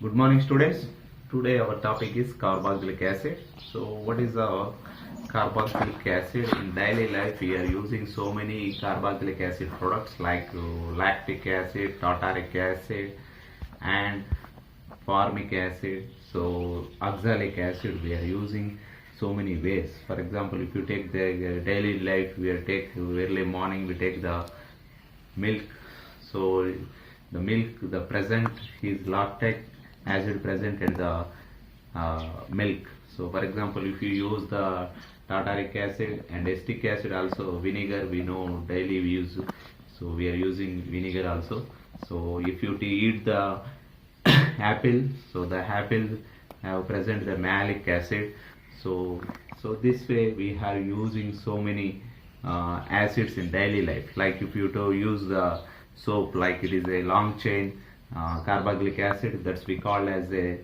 Good morning, students. Today our topic is carboxylic acid. So, what is the carboxylic acid? In daily life, we are using so many carboxylic acid products like lactic acid, tartaric acid, and formic acid. So, oxalic acid we are using so many ways. For example, if you take the daily life, we are take early morning we take the milk. So the milk, the present is lactic acid present in the milk. So for example, if you use the tartaric acid and acetic acid, also vinegar, we know daily we use, so we are using vinegar also. So if you eat the apple, so the apple have present the malic acid. So this way we are using so many acids in daily life. Like if you to use the soap, like it is a long chain carboxylic acid, that's we call as a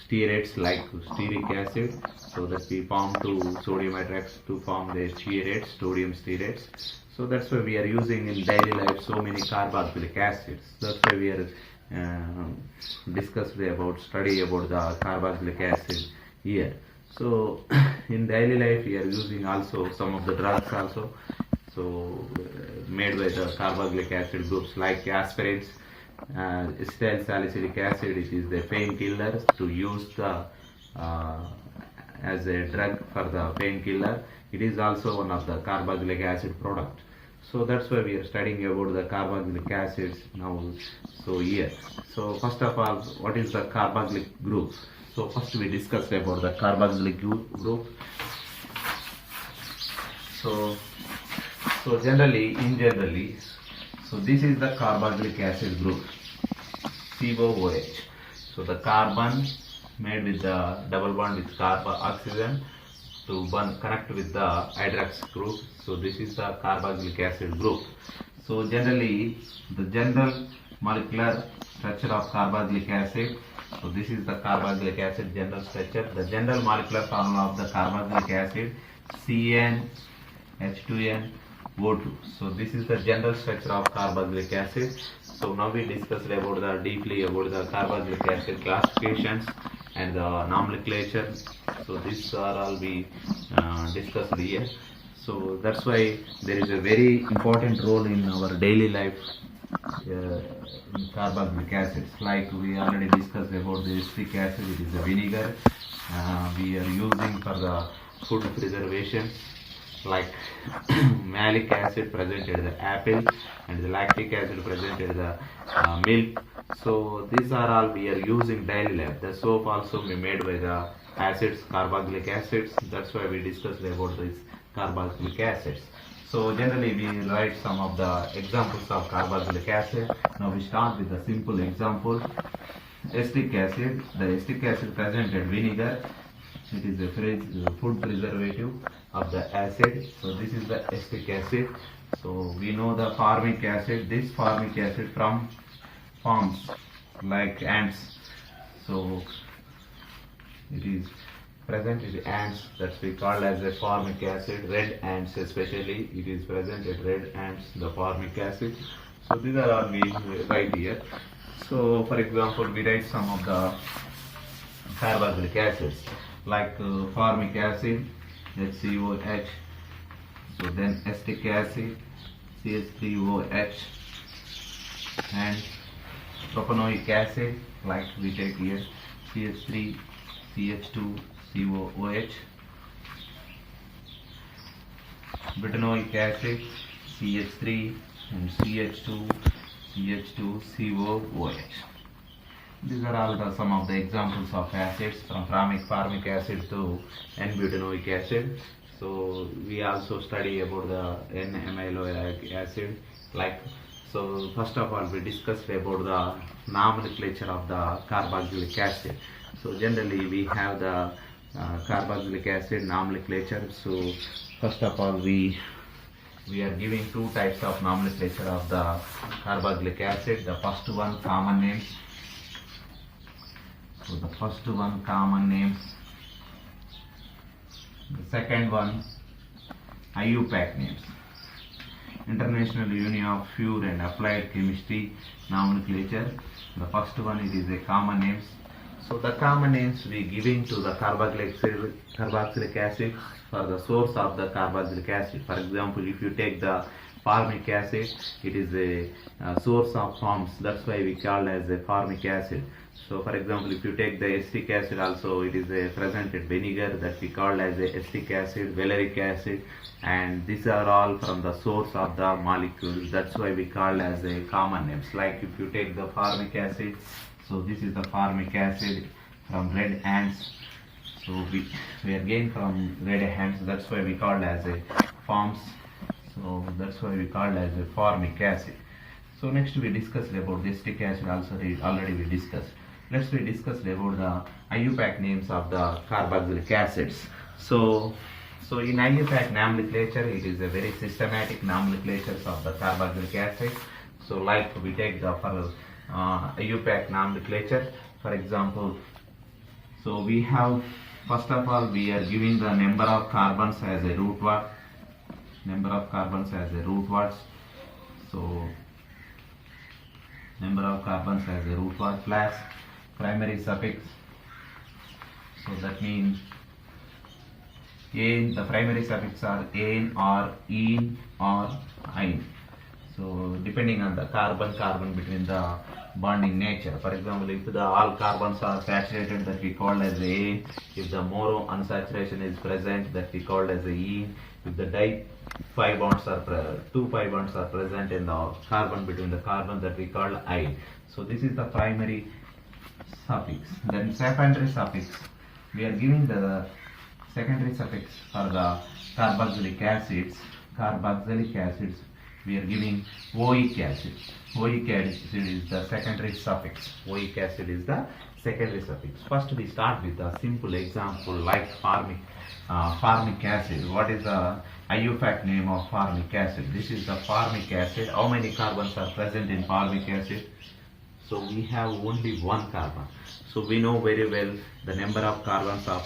stearates, like stearic acid, so that we form to sodium hydroxide to form the stearates, sodium stearates. So that's why we are using in daily life so many carboxylic acids. That's why we are discussed about study about the carboxylic acid here. So in daily life we are using also some of the drugs also, so made by the carboxylic acid groups like aspirins, acetyl salicylic acid. It is the painkiller to use the as a drug for the painkiller. It is also one of the carboxylic acid product. So that's why we are studying about the carboxylic acids now. So here, so first of all, what is the carboxylic group? So first we discussed about the carboxylic group. So generally, so this is the carboxylic acid group, COOH. So the carbon made with the double bond with carbon oxygen to connect with the hydrox group. So this is the carboxylic acid group. So generally, the general molecular structure of carboxylic acid. So this is the carboxylic acid general structure. The general molecular formula of the carboxylic acid, CN H2N O2. So this is the general structure of carboxylic acid. So now we discussed about the deeply about the carboxylic acid classifications and the nomenclature. So these are all we discussed here. So that's why there is a very important role in our daily life in carboxylic acids. Like we already discussed about the acetic acid, it is a vinegar we are using for the food preservation. Like malic acid present in the apple and the lactic acid present in the milk. So these are all we are using daily life. The soap also be made by the acids, carboxylic acids. That's why we discussed about these carboxylic acids. So generally we write some of the examples of carboxylic acid. Now we start with a simple example. Acetic acid. The acetic acid present in vinegar. It is a food preservative of the acid. So this is the acetic acid. So we know the formic acid. This formic acid from forms like ants. So it is present in ants, that we call as a formic acid. Red ants especially, it is present in red ants, the formic acid. So these are all we write here. So for example, we write some of the carboxylic acids like formic acid, HCOH. So then acetic acid, CH3OH, and propanoic acid, like we take here, CH3, CH2, COOH. Butanoic acid, CH3 and CH2, CH2, COOH. These are all some of the examples of acids from formic acid to N-butanoic acid. So we also study about the N-amyloic acid. Like, so first of all we discussed about the nomenclature of the carboxylic acid. So generally we have the carboxylic acid nomenclature. So first of all we are giving two types of nomenclature of the carboxylic acid. The first one, common names. So the first one, common names. The second one, IUPAC names. International Union of Pure and Applied Chemistry nomenclature. The first one, it is a common names. So the common names we giving to the carboxylic acid for the source of the carboxylic acid. For example, if you take the formic acid, it is a source of forms. That's why we call as a formic acid. So for example, if you take the acetic acid also, it is a present in vinegar, that we call as a acetic acid, valeric acid, and these are all from the source of the molecules. That's why we call as a common names. Like if you take the formic acid, so this is the formic acid from red ants. So we are gained from red ants. That's why we call as a forms. So that's why we call as a formic acid. So next we discussed about the acetic acid also, already we discussed. Let's we discuss about the IUPAC names of the carboxylic acids. So in IUPAC nomenclature, it is a very systematic nomenclatures of the carboxylic acid. So like we take the IUPAC nomenclature, for example. So we have, first of all, we are giving the number of carbons as a root word. Number of carbons as a root words. So number of carbons as a root word plus primary suffix. So that means in, the primary suffix are in or in or ein. So depending on the carbon between the bonding nature. For example, if the all carbons are saturated, that we call as A. If the moro unsaturation is present, that we call as a E. If the pi bonds are 2 pi bonds are present in the carbon between the carbon, that we call I. So this is the primary suffix. Then secondary suffix, we are giving the secondary suffix for the carboxylic acids. Carboxylic acids, we are giving oic acid. Oic acid is the secondary suffix. Oic acid is the secondary suffix. First we start with a simple example like formic acid. What is the IUPAC name of formic acid? This is the formic acid. How many carbons are present in formic acid? So we have only one carbon. So we know very well the number of carbons of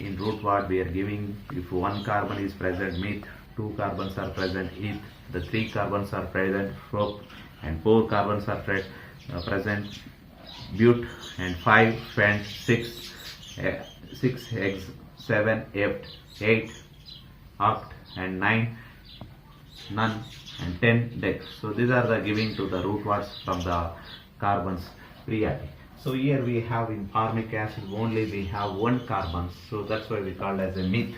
in root word we are giving. If one carbon is present, meth, 2 carbons are present, eth, the 3 carbons are present, prop, and 4 carbons are present, but, and 5, and 6, 6 hex, 7, 8, oct, and 9, none, and 10 dex. So these are the giving to the root words from the carbons priority. So here we have in formic acid only we have one carbon, so that's why we call as a meth.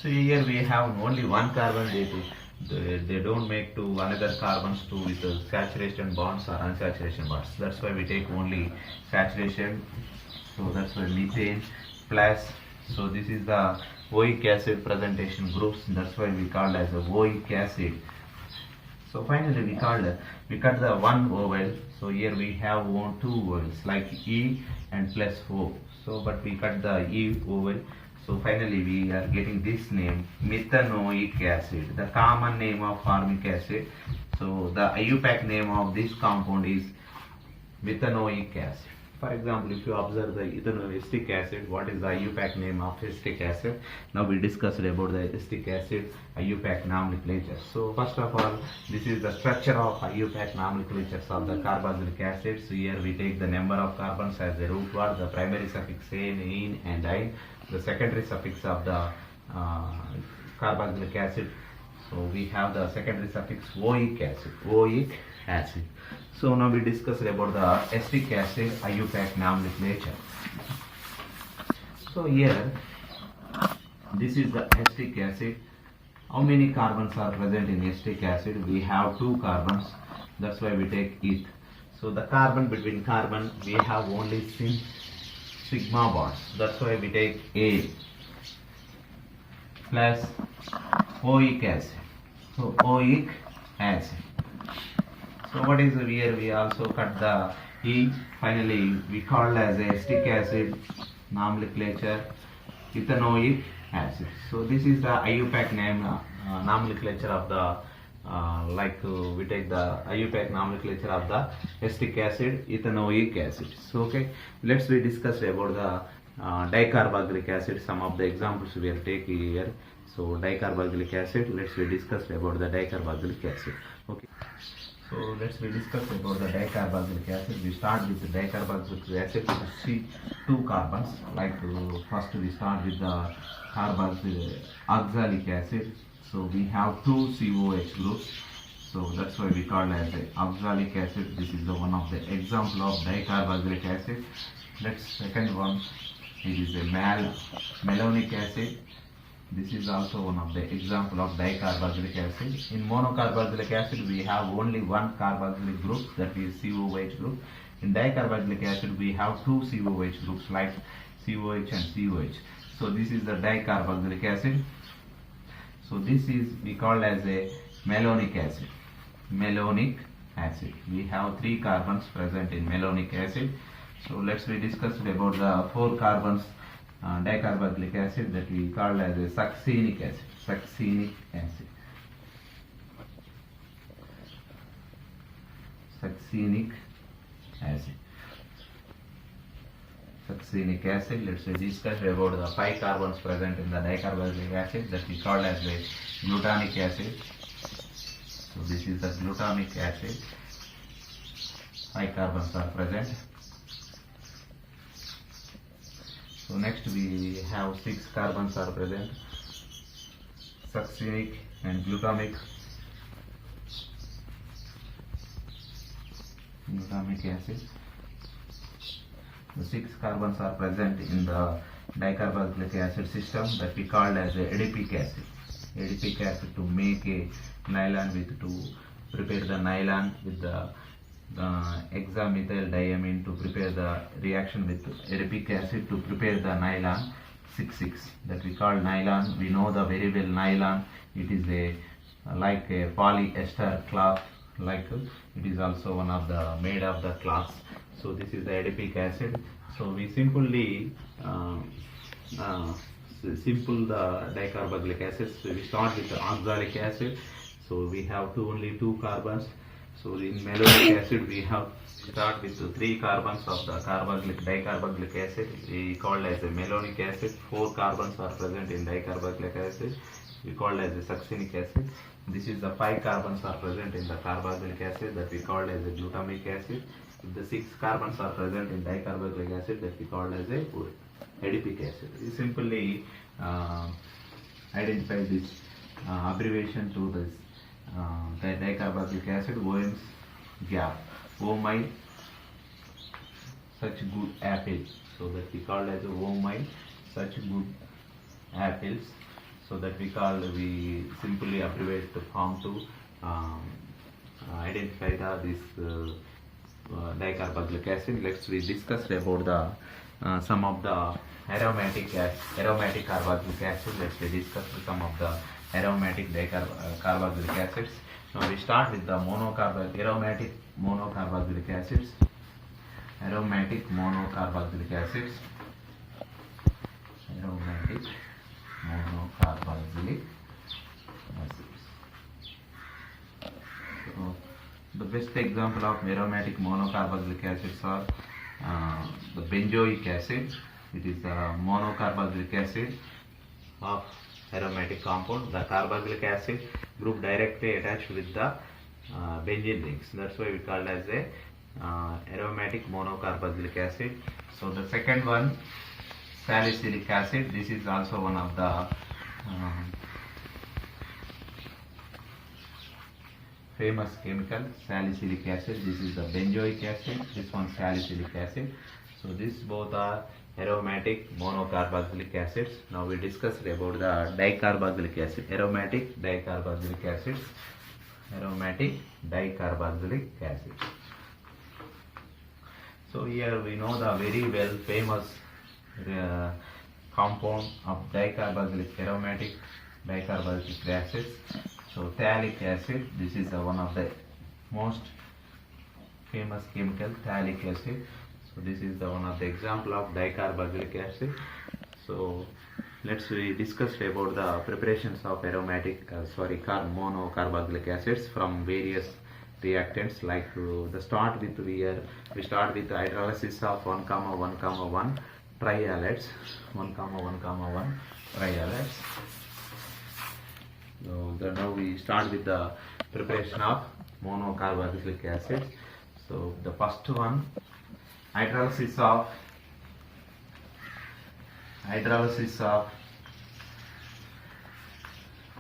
So here we have only one carbon. They don't make to another carbons to with the saturation bonds or unsaturation bonds. That's why we take only saturation. So that's why methane plus. So this is the oic acid presentation groups. That's why we call as a oic acid. So finally we cut the one vowel. So here we have two vowels like E and plus O. So but we cut the E vowel. So finally we are getting this name, methanoic acid, the common name of formic acid. So the IUPAC name of this compound is methanoic acid. For example, if you observe the ethanoic acid, what is the IUPAC name of acetic acid? Now we discussed about the acetic acid IUPAC nomenclature. So first of all, this is the structure of IUPAC nomenclatures of the carboxylic acids. So here we take the number of carbons as the root word, the primary suffix in, and ein, the secondary suffix of the carboxylic acid. So we have the secondary suffix oic acid. So now we discuss about the acetic acid IUPAC nomenclature. So here, this is the acetic acid. How many carbons are present in acetic acid? We have 2 carbons. That's why we take eth. So the carbon between carbon, we have only sigma bonds. That's why we take A plus oic acid. So oic acid. So what is here? We also cut the E. Finally, we call as acetic acid nomenclature ethanoic acid. So this is the IUPAC name nomenclature of the we take the IUPAC nomenclature of the acetic acid, ethanoic acid. So okay, we discuss about the dicarboxylic acid. Some of the examples we are taking here. So dicarboxylic acid, let's we discuss about the dicarboxylic acid. Okay. So let's we discuss about the dicarboxylic acid. We start with the dicarboxylic acid with two carbons. Like first we start with the carboxylic acid. So we have two COH groups. So that's why we call as a oxalic acid. This is the one of the example of dicarboxylic acid. Next second one, it is a malonic acid. This is also one of the example of dicarboxylic acid. In monocarboxylic acid, we have only one carboxylic group, that is COH group. In dicarboxylic acid, we have two COH groups like COH and COH. So this is the dicarboxylic acid. So this is we call as a malonic acid. Malonic acid. We have three carbons present in malonic acid. So let's we discuss about the four carbons dicarboxylic acid that we call as a succinic acid. Succinic acid. Succinic acid. Succinic acid. Let's discuss about the 5 carbons present in the dicarboxylic acid that we call as a glutamic acid. So this is the glutamic acid. 5 carbons are present. So next we have 6 carbons are present. Succinic and glutamic acid. The 6 carbons are present in the dicarboxylic acid system that we called as a adipic acid. Adipic acid to make a nylon to prepare the nylon with the hexamethyldiamine to prepare the reaction with adipic acid to prepare the nylon 6,6 that we call nylon. We know the very well nylon. It is a like a polyester cloth, like it is also one of the made of the cloths. So this is the adipic acid. So we simply simple the dicarboxylic acid. So we start with the oxalic acid. So we have only two carbons. So in malonic acid we have start with 3 carbons of the dicarboxylic acid. We call as a malonic acid. 4 carbons are present in dicarboxylic acid. We call as a succinic acid. This is the 5 carbons are present in the carboxylic acid that we call as a glutamic acid. The 6 carbons are present in dicarboxylic acid that we call as a adipic acid. We simply identify this abbreviation to this dicarboxylic acid. OM's gap. Oh my, such good apples. So that we call as oh my, such good apples. So that we simply abbreviate the form to identify this dicarboxylic acid. Let's we discuss about the some of the aromatic carboxylic acid. Let's we discuss some of the aromatic carboxylic acids. Now we start with the aromatic monocarboxylic acids. Aromatic monocarboxylic acids. Aromatic monocarboxylic acids. So the best example of aromatic monocarboxylic acids are the benzoic acid. It is a monocarboxylic acid of aromatic compound. The carboxylic acid group directly attached with the benzene rings. That's why we call it as a aromatic monocarboxylic acid. So the second one, salicylic acid. This is also one of the famous chemical, salicylic acid. This is the benzoic acid. This one salicylic acid. So these both are aromatic monocarboxylic acids. Now we discuss about the dicarboxylic acid. Aromatic dicarboxylic acids. Aromatic dicarboxylic acids. So here we know the very well famous compound of dicarboxylic aromatic dicarboxylic acids. So phthalic acid. This is one of the most famous chemical, phthalic acid. So this is the one of the example of dicarboxylic acid. So let's we discuss about the preparations of aromatic monocarboxylic acids from various reactants. Like the start with we start with the hydrolysis of 1,1,1 trihalides. 1,1,1 trihalides. Now we start with the preparation of monocarboxylic acid. So the first one, hydrolysis of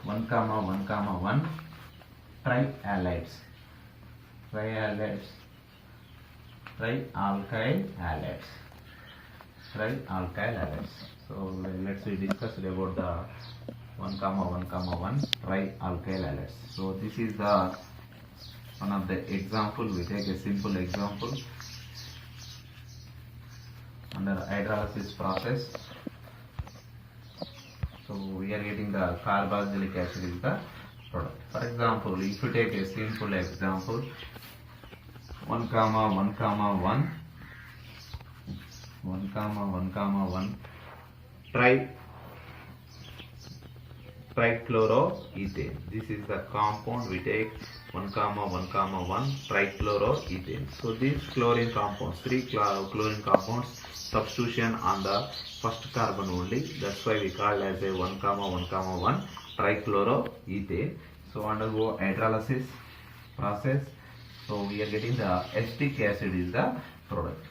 1,1,1 trialkyl halides. So let's discuss about the 1,1,1 trialkyl halides. So this is the one of the example. We take a simple example under hydrolysis process. So we are getting the carboxylic acid is the product. For example, if you take a simple example, 1,1,1 trichloroethane. This is the compound we take, 1,1,1 trichloroethane. So these chlorine compounds, three chlorine compounds, substitution on the first carbon only. That's why we call as a 1,1,1 trichloroethane. So undergo hydrolysis process. So we are getting the acetic acid is the product.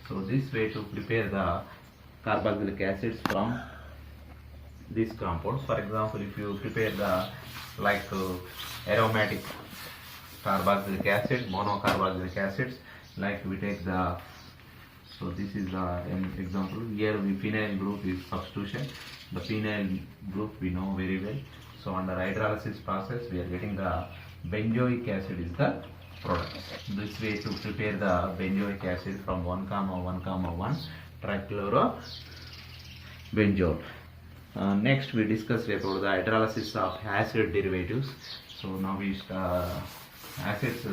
So this way to prepare the carboxylic acids from these compounds. For example, if you prepare the aromatic carboxylic acid, monocarboxylic acids, like we take the, so this is an example. Here the phenyl group is substitution. The phenyl group we know very well. So under hydrolysis process we are getting the benzoic acid is the product. This way to prepare the benzoic acid from 1,1,1 trichlorobenzol. Next we discuss about the hydrolysis of acid derivatives. So now we acids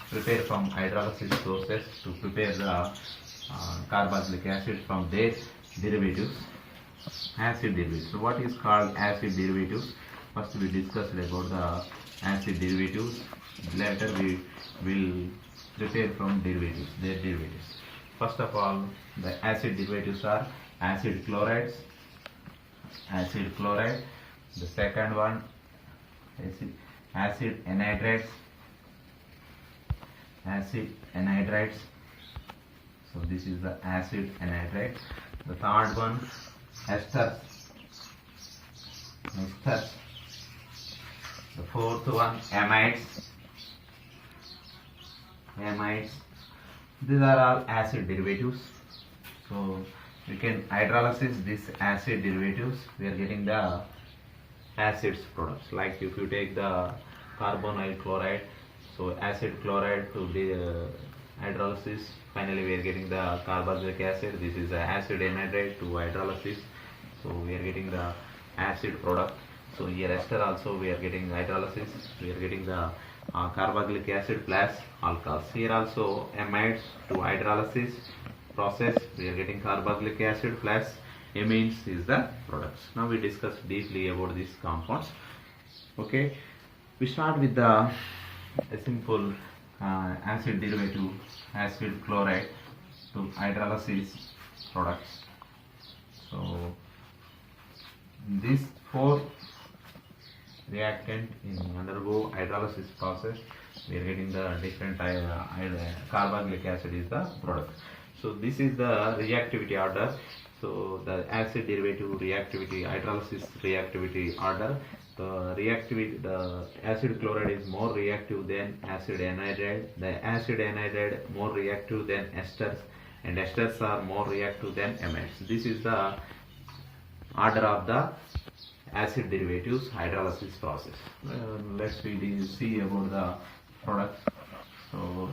prepare from hydrolysis process to prepare the carboxylic acid from their derivatives, acid derivatives. So what is called acid derivatives? First we discuss about the acid derivatives. Later we will prepare from derivatives, their derivatives. First of all, the acid derivatives are acid chloride. The second one, acid anhydrides. So this is the acid anhydride. The third one, esters. The fourth one, amides. These are all acid derivatives. So we can hydrolysis these acid derivatives. We are getting the acids products. Like if you take the carbonyl chloride, so acid chloride to the hydrolysis. Finally, we are getting the carboxylic acid. This is the acid anhydride to hydrolysis. So we are getting the acid product. So here ester also we are getting hydrolysis. We are getting the carboxylic acid plus alcohols. Here also amides to hydrolysis process. We are getting carboxylic acid plus amines is the products. Now we discuss deeply about these compounds. Okay, we start with the a simple acid derivative, acid chloride to hydrolysis products. So these four reactant in undergo hydrolysis process, we are getting the different carboxylic acid is the product. So this is the reactivity order. So the acid derivative reactivity, hydrolysis reactivity order. The acid chloride is more reactive than acid anhydride. The acid anhydride more reactive than esters, and esters are more reactive than amides. This is the order of the acid derivatives hydrolysis process. Let's see about the products. So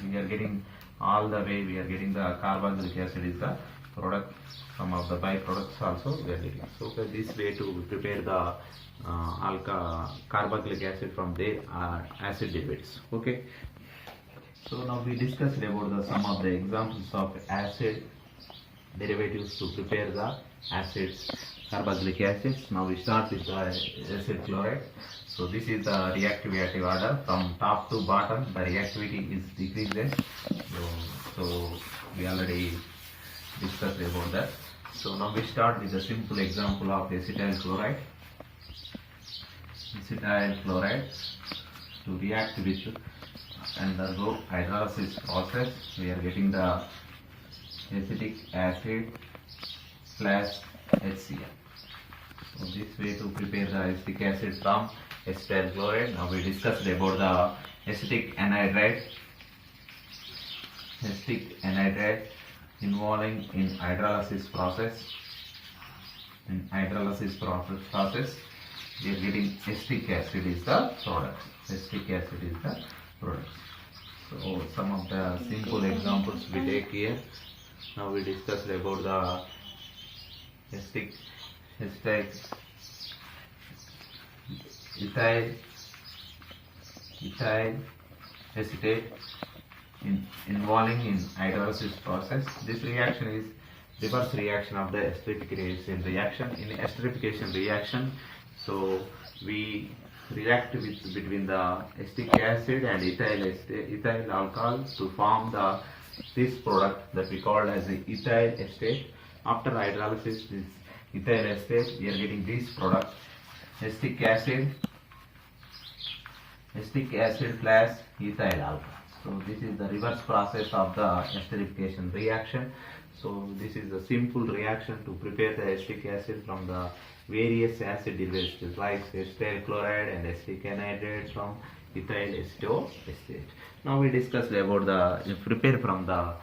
we are getting all the way, we are getting the carboxylic acid is the product. Some of the byproducts also we are getting. So this way to prepare the carboxylic acid from their acid derivatives. Okay. So now we discussed about some of the examples of acid derivatives to prepare the acids, carboxylic acids. Now we start with the acid chloride. So this is the reactivity order from top to bottom. The reactivity is decreases. So we already discussed about that. So now we start with a simple example of acetyl chloride. Acetyl chloride to react with undergo hydrolysis process, we are getting the acetic acid plus HCl. So this way to prepare the acetic acid from acetyl chloride. Now we discussed about the acetic anhydride. Acetic anhydride involving in hydrolysis process. In hydrolysis process, we are getting acetic acid is the product. Acetic acid is the product. So some of the simple examples we take here. Now we discussed about the ethyl acetate involving in hydrolysis process. This reaction is reverse reaction of the esterification reaction. In esterification reaction, so we react between the acetic acid and ethyl alcohol to form this product that we call as the ethyl acetate. After hydrolysis, this ethyl acetate, we are getting this product, acetic acid plus ethyl alcohol. So this is the reverse process of the esterification reaction. So this is a simple reaction to prepare the acetic acid from the various acid derivatives like acetyl chloride and acetic anhydride from ethyl acetate. Now we discussed about the prepare from the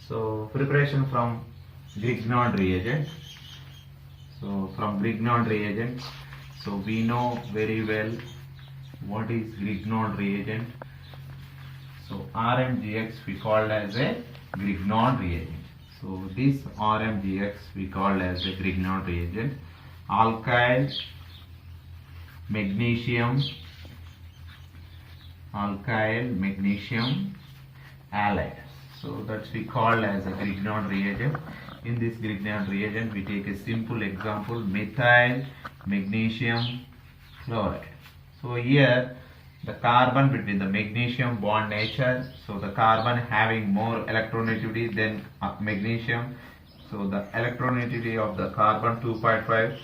so preparation from Grignard reagent. So from Grignard reagent, so we know very well what is Grignard reagent. So RMGX we called as a Grignard reagent. So this RMGX we called as a Grignard reagent. Alkyl magnesium halide. So that's we called as a Grignard reagent. In this Grignard reagent, we take a simple example, methyl magnesium chloride. So here the carbon between the magnesium bond nature, so the carbon having more electronegativity than magnesium. So the electronegativity of the carbon 2.5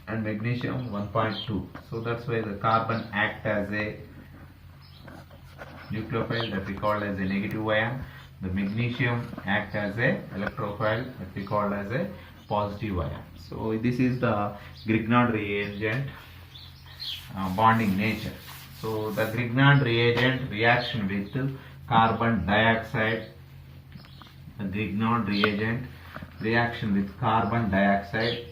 and magnesium 1.2. So that's why the carbon act as a nucleophile that we call as a negative ion. The magnesium act as a electrophile that we call as a positive ion. So this is the Grignard reagent bonding nature. So the Grignard reagent reaction with carbon dioxide. The Grignard reagent reaction with carbon dioxide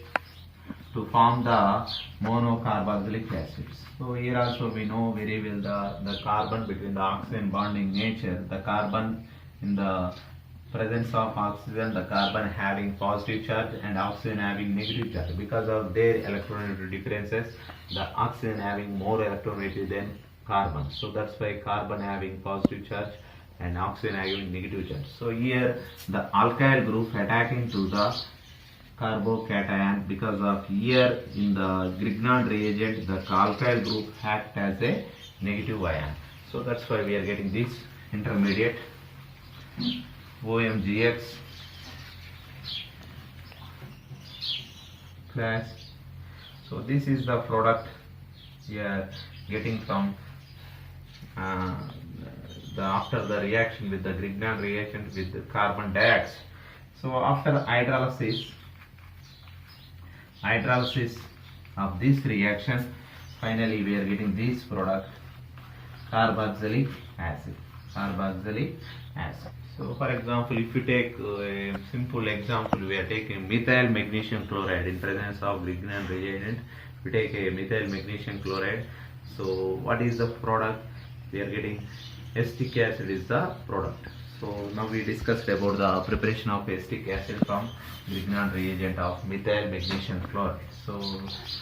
to form the monocarboxylic acids. So here also we know very well the carbon between the oxygen bonding nature. The carbon in the presence of oxygen, the carbon having positive charge and oxygen having negative charge. Because of their electronegativity differences, the oxygen having more electronegativity than carbon. So that's why carbon having positive charge and oxygen having negative charge. So here the alkyl group attacking to the carbocation, because of here in the Grignard reagent the alkyl group act as a negative ion. So that's why we are getting this intermediate OMGX plus. So this is the product we are getting from after the reaction with the Grignard reagent with the carbon dioxide. So after hydrolysis of this reaction, finally we are getting this product, carboxylic acid. So for example, if you take a simple example, we are taking methyl magnesium chloride in presence of Grignard reagent. We take a methyl magnesium chloride. So what is the product? We are getting acetic acid is the product. So now we discussed about the preparation of acetic acid from Grignard reagent of methyl magnesium chloride. So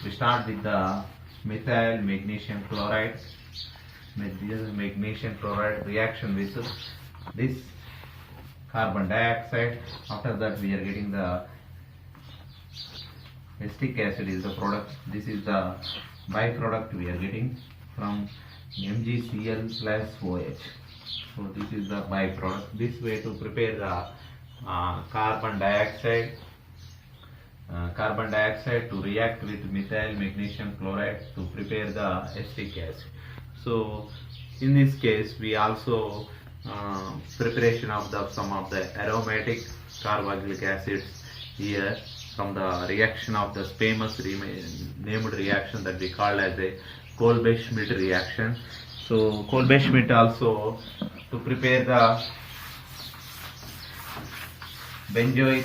we start with the methyl magnesium chloride. Magnesium chloride reaction with this carbon dioxide. After that we are getting the acetic acid is the product. This is the byproduct we are getting from MgCl plus OH. So this is the byproduct. This way to prepare the carbon dioxide to react with methyl magnesium chloride to prepare the acetic acid. So in this case we also preparation of some of the aromatic carboxylic acids here from the reaction of the famous named reaction that we call as a Kolbe-Schmidt reaction. So Kolbe-Schmidt also to prepare the benzoic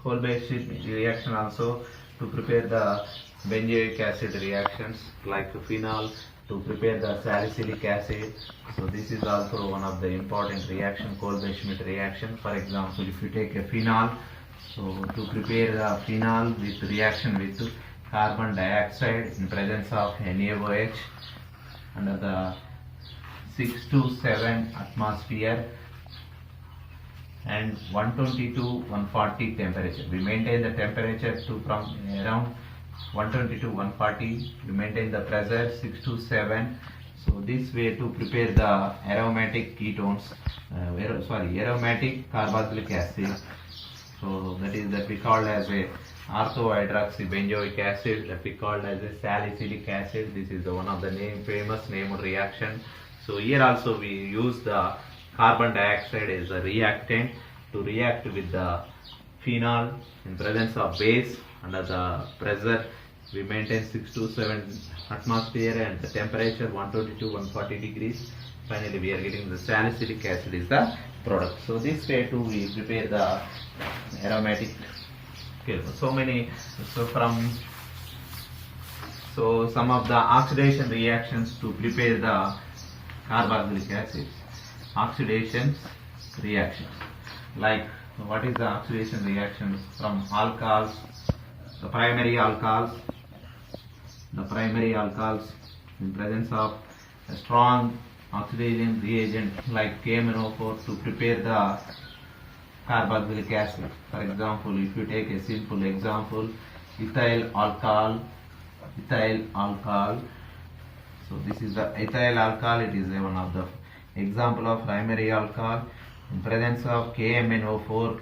Kolbe-Schmidt reaction also to prepare the benzoic acid reactions like phenol to prepare the salicylic acid. So this is also one of the important reaction, Kolbe-Schmidt reaction. For example, if you take a phenol, so to prepare the phenol with reaction with carbon dioxide in presence of NaOH under the 6 to 7 atmosphere and 120 to 140 temperature. We maintain the temperature to from around 120 to 140. We maintain the pressure 6 to 7. So this way to prepare the aromatic ketones, aromatic carboxylic acid. So that we call as a ortho-hydroxybenzoic acid, that we call as a salicylic acid. This is one of the famous named reaction. So here also we use the carbon dioxide as a reactant to react with the phenol in presence of base under the pressure. We maintain 6 to 7 atmosphere and the temperature 120 to 140 degrees. Finally we are getting the salicylic acid is the product. So this way too we prepare the aromatic. Okay, so some of the oxidation reactions to prepare the carboxylic acids. Oxidation reactions, like what is the oxidation reactions from alcohols, the primary alcohols in presence of a strong oxidation reagent like KMnO4 to prepare the carboxylic acid. For example, if you take a simple example, ethyl alcohol. So this is the ethyl alcohol. It is one of the example of primary alcohol in presence of KMnO4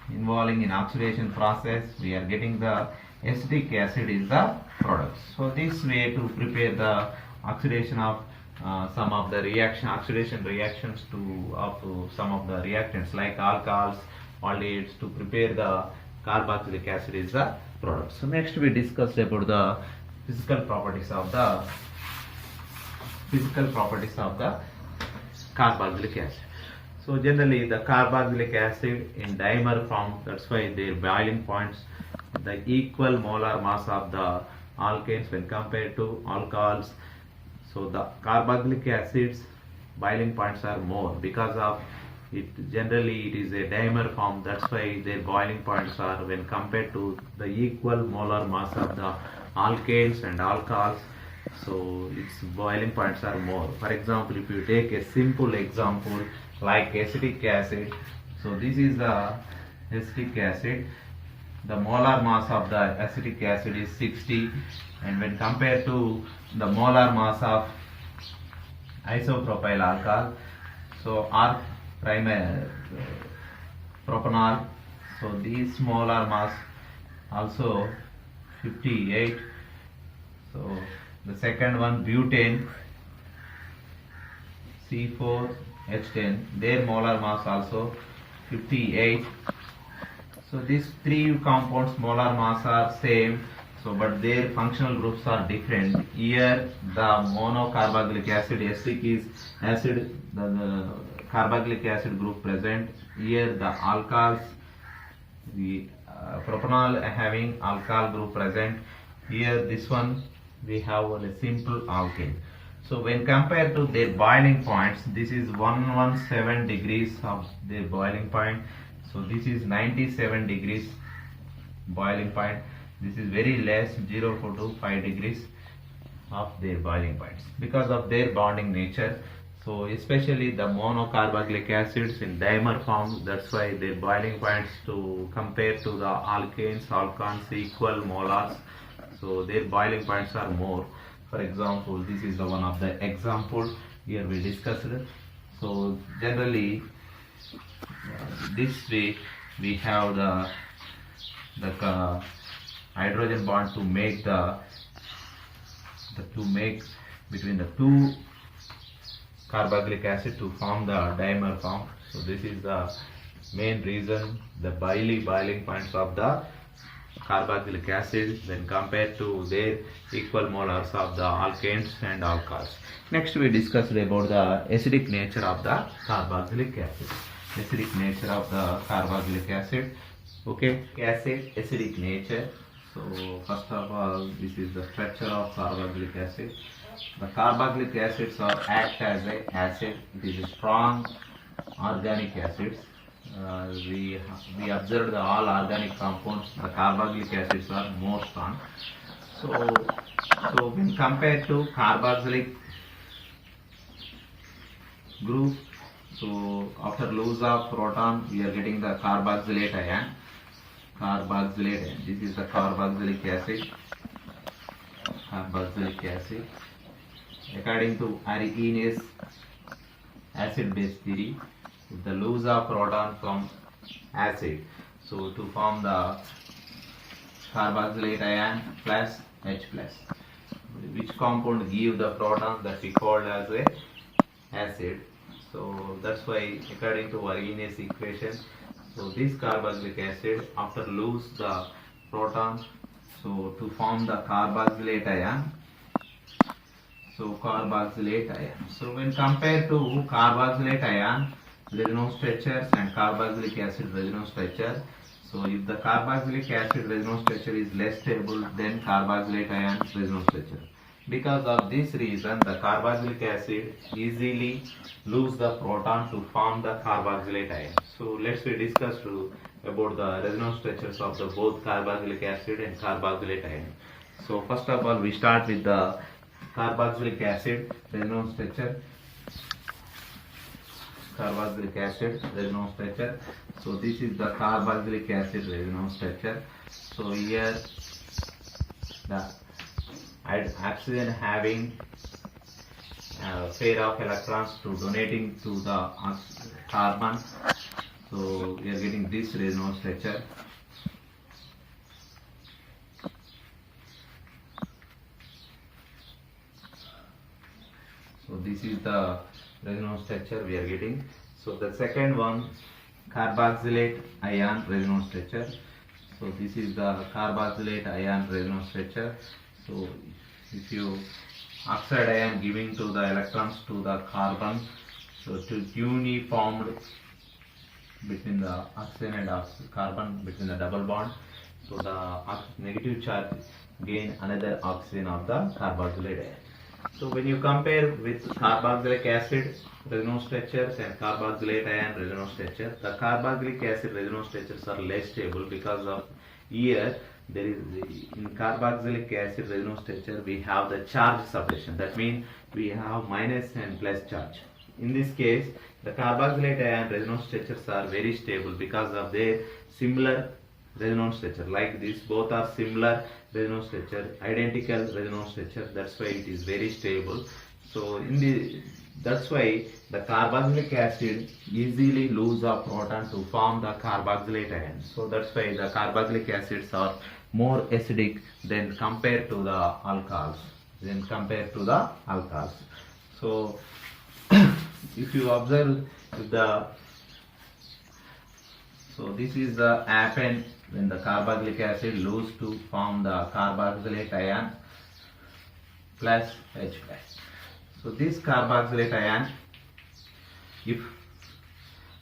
involving in oxidation process. We are getting the acetic acid is the product. So this way to prepare the oxidation of some of the oxidation reactions to some of the reactants like alcohols, aldehydes to prepare the carboxylic acid is the product. So next we discussed about the physical properties of the carboxylic acid. So generally the carboxylic acid in dimer form, that's why their boiling points, the equal molar mass of the alkanes when compared to alcohols. So the carboxylic acids boiling points are more because of it. Generally it is a dimer form, that's why their boiling points are when compared to the equal molar mass of the alkanes and alcohols. So its boiling points are more. For example, if you take a simple example like acetic acid, so this is the acetic acid. The molar mass of the acetic acid is 60, and when compared to the molar mass of isopropyl alcohol, so R primary propanol, so this molar mass also 58. So the second one butane C4H10, their molar mass also 58. So these three compounds molar mass are same, so but their functional groups are different. Here the monocarboxylic acid acetic is acid, the carboxylic acid group present. Here the alcohols, the propanol having alcohol group present. Here this one we have a simple alkane. So when compared to their boiling points, this is 117 degrees of their boiling point. So this is 97 degrees boiling point. This is very less, 0 to 5 degrees of their boiling points because of their bonding nature. So especially the monocarboxylic acids in dimer form, that's why their boiling points to compare to the alkanes equal molars. So their boiling points are more. For example, this is the one of the example here we discussed. So generally this way we have the hydrogen bond to make between the two carboxylic acid to form the dimer form. So this is the main reason, the boiling points of the carboxylic acid when compared to their equal molars of the alkanes and alcohols. Next we discussed about the acidic nature of the carboxylic acid. Acidic nature of the carboxylic acid. Okay, acid acidic nature. So first of all, this is the structure of carboxylic acid. The carboxylic acids act as an acid. It is a strong organic acids. We observed all organic compounds. The carboxylic acids are more strong. So when compared to carboxylic group, so after loss of proton, we are getting the carboxylate ion. Carboxylate ion. This is the carboxylic acid. Carboxylic acid. According to Arrhenius acid-base theory, if the loss of proton from acid, so to form the carboxylate ion plus H plus, which compound give the proton that we called as a acid. So that's why according to Arrhenius equation, so this carboxylic acid after lose the proton, so to form the carboxylate ion. So carboxylate ion. So when compared to carboxylate ion, there is no structures and carboxylic acid there is no structure. So if the carboxylic acid resonance structure is less stable, then carboxylate ion resonance structure. Because of this reason, the carboxylic acid easily lose the proton to form the carboxylate ion. So let's discuss about the resonance structures of the both carboxylic acid and carboxylate ion. So first of all, we start with the carboxylic acid resonance structure. Carboxylic acid resonance structure. So this is the carboxylic acid resonance structure. So here the oxygen having a pair of electrons to donating to the carbon. So we are getting this resonance structure. So this is the resonance structure we are getting. So the second one, carboxylate ion resonance structure. So this is the carboxylate ion resonance structure. So if you oxide ion giving to the electrons to the carbon, so to uniformed between the oxygen and carbon between the double bond, so the negative charge gain another oxygen of the carboxylate ion. So when you compare with carboxylic acid resonance structures and carboxylate ion resonance structure, the carboxylic acid resonance structures are less stable because of here there is in carboxylic acid resonance structure we have the charge separation. That means we have minus and plus charge. In this case, the carboxylate ion resonance structures are very stable because of their similar resonance structure. Like this, both are similar resonance structure, identical resonance structure. That's why it is very stable. So that's why the carboxylic acid easily lose a proton to form the carboxylate ion. So that's why the carboxylic acids are more acidic than compared to the alcohols. So if you observe so this is the happen when the carboxylic acid lose to form the carboxylate ion plus H plus. So this carboxylate ion, if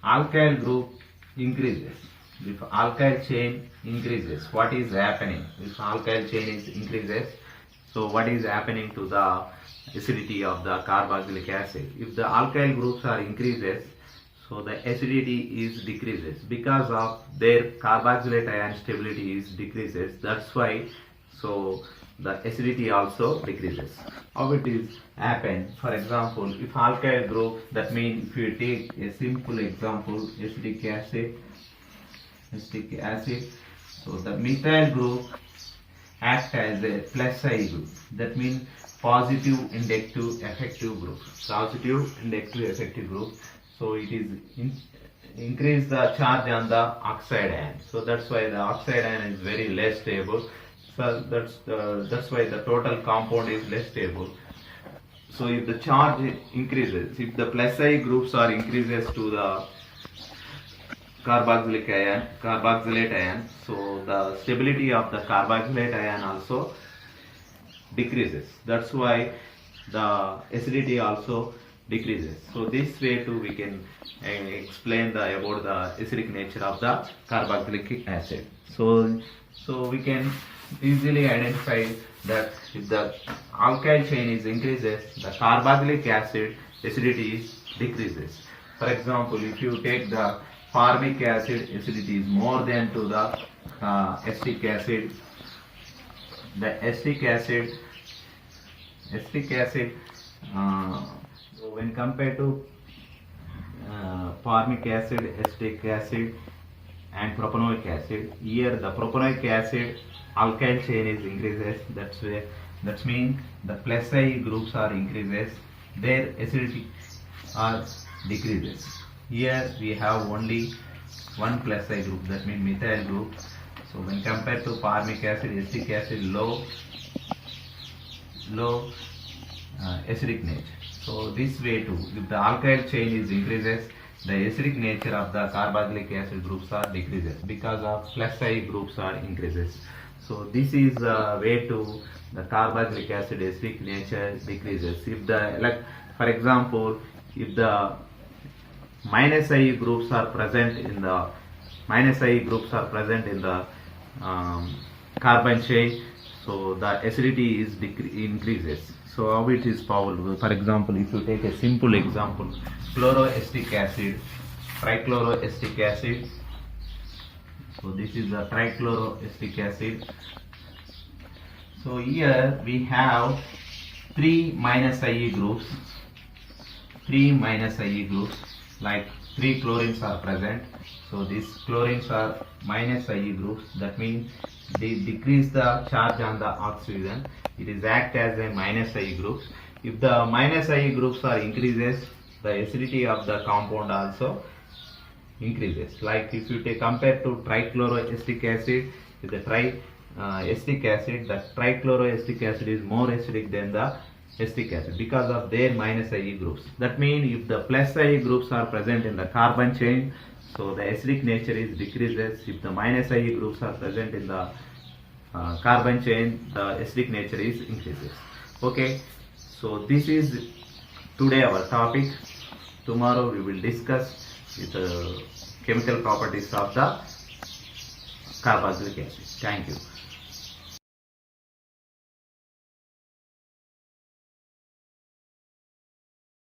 alkyl group increases, if alkyl chain increases, what is happening? If alkyl chain is increases, so what is happening to the acidity of the carboxylic acid? If the alkyl groups are increases, so the acidity is decreases because of their carboxylate ion stability is decreases. That's why so the acidity also decreases. How it is happen? For example, if alkyl group, that means if you take a simple example, acetic acid. So the methyl group act as a plus I group. That means positive inductive effective group. Positive inductive effective group. So it is increase the charge on the oxide ion. So that's why the oxide ion is very less stable. So that's why the total compound is less stable. So if the charge increases, if the plus I groups are increases to the carboxylate ion, so the stability of the carboxylate ion also decreases. That's why the acidity also decreases. So this way too we can explain about the acidic nature of the carboxylic acid. So we can easily identify that if the alkyl chain is increases, the carboxylic acid acidity decreases. For example, if you take the formic acid, acidity is more than to the acetic acid. The acetic acid when compared to formic acid, acetic acid and propanoic acid, here the propanoic acid alkyl chain is increases. That's mean the plus I groups are increases, their acidity are decreases. Here we have only one plus I group, that means methyl group. So when compared to formic acid, acetic acid, low acidic nature. So this way too, if the alkyl chain is increases, the acidic nature of the carboxylic acid groups are decreases because of plus I groups are increases. So this is the way to the carboxylic acid acidic nature decreases. If the for example, if the minus I groups are present in the carbon chain, so the acidity is increases. So how it is possible? For example, if you take a simple example, chloroacetic acid, trichloroacetic acid. So this is the trichloroacetic acid. So here we have 3 minus IE groups. 3 minus IE groups, like 3 chlorines are present. So these chlorines are minus IE groups. That means they decrease the charge on the oxygen. It is act as a minus IE groups. If the minus IE groups are increases, the acidity of the compound also increases. Like if you take compared to trichloroacetic acid with the acetic acid, the trichloroacetic acid is more acidic than the acetic acid because of their minus IE groups. That means if the plus IE groups are present in the carbon chain, so the acidic nature is decreases. If the minus IE groups are present in the carbon chain, the acidic nature is increases. Okay, so this is today our topic. Tomorrow we will discuss with the chemical properties of the carboxylic acid. Thank you.